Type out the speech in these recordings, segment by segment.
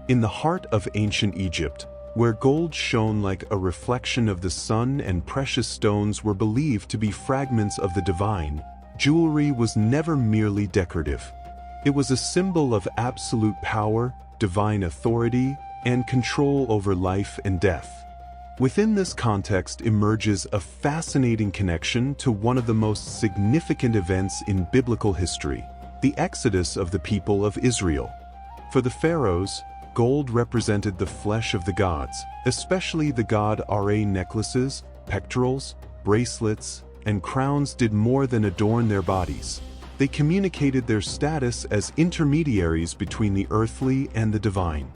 In the heart of ancient Egypt, where gold shone like a reflection of the sun and precious stones were believed to be fragments of the divine, jewelry was never merely decorative. It was a symbol of absolute power, divine authority, and control over life and death. Within this context emerges a fascinating connection to one of the most significant events in biblical history, the exodus of the people of Israel. For the pharaohs, gold represented the flesh of the gods, especially the god Ra. Necklaces, pectorals, bracelets, and crowns did more than adorn their bodies. They communicated their status as intermediaries between the earthly and the divine.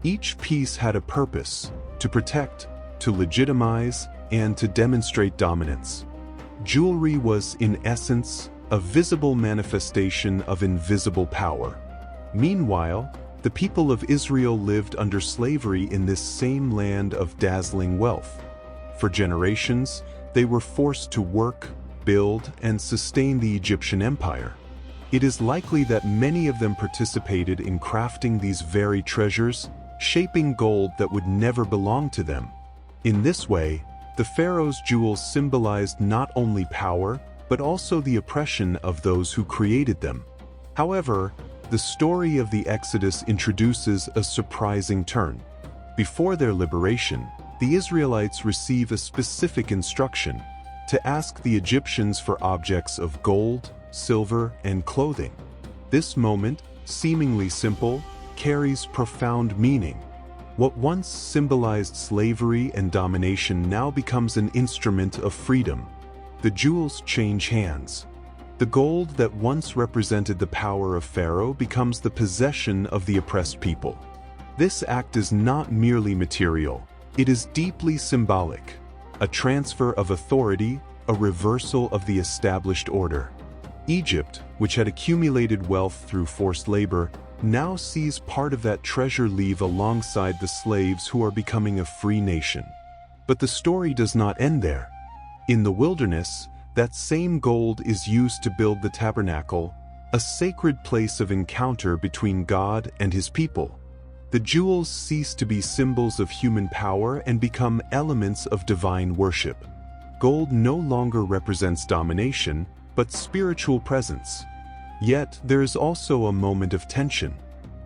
Each piece had a purpose: to protect, to legitimize, and to demonstrate dominance. Jewelry was, in essence, a visible manifestation of invisible power. Meanwhile, the people of Israel lived under slavery in this same land of dazzling wealth. For generations, they were forced to work, build, and sustain the Egyptian empire. It is likely that many of them participated in crafting these very treasures, shaping gold that would never belong to them. In this way, the pharaoh's jewels symbolized not only power, but also the oppression of those who created them. However, the story of the Exodus introduces a surprising turn. Before their liberation, the Israelites receive a specific instruction: to ask the Egyptians for objects of gold, silver, and clothing. This moment, seemingly simple, carries profound meaning. What once symbolized slavery and domination now becomes an instrument of freedom. The jewels change hands. The gold that once represented the power of Pharaoh becomes the possession of the oppressed people. This act is not merely material, it is deeply symbolic. A transfer of authority, a reversal of the established order. Egypt, which had accumulated wealth through forced labor, now sees part of that treasure leave alongside the slaves who are becoming a free nation. But the story does not end there. In the wilderness, that same gold is used to build the tabernacle, a sacred place of encounter between God and his people. The jewels cease to be symbols of human power and become elements of divine worship. Gold no longer represents domination, but spiritual presence. Yet, there is also a moment of tension.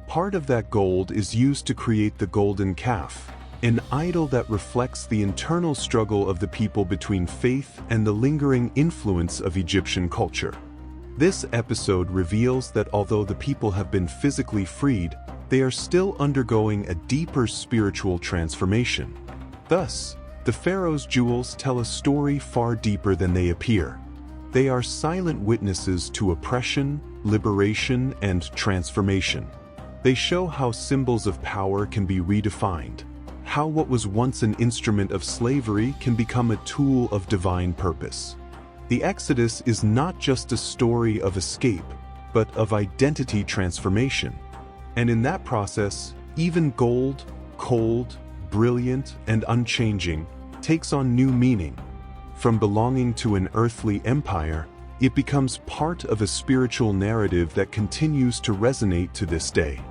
Part of that gold is used to create the golden calf, an idol that reflects the internal struggle of the people between faith and the lingering influence of Egyptian culture. This episode reveals that although the people have been physically freed, they are still undergoing a deeper spiritual transformation. Thus, the pharaoh's jewels tell a story far deeper than they appear. They are silent witnesses to oppression, liberation, and transformation. They show how symbols of power can be redefined, how what was once an instrument of slavery can become a tool of divine purpose. The Exodus is not just a story of escape, but of identity transformation. And in that process, even gold, cold, brilliant, and unchanging, takes on new meaning. From belonging to an earthly empire, it becomes part of a spiritual narrative that continues to resonate to this day.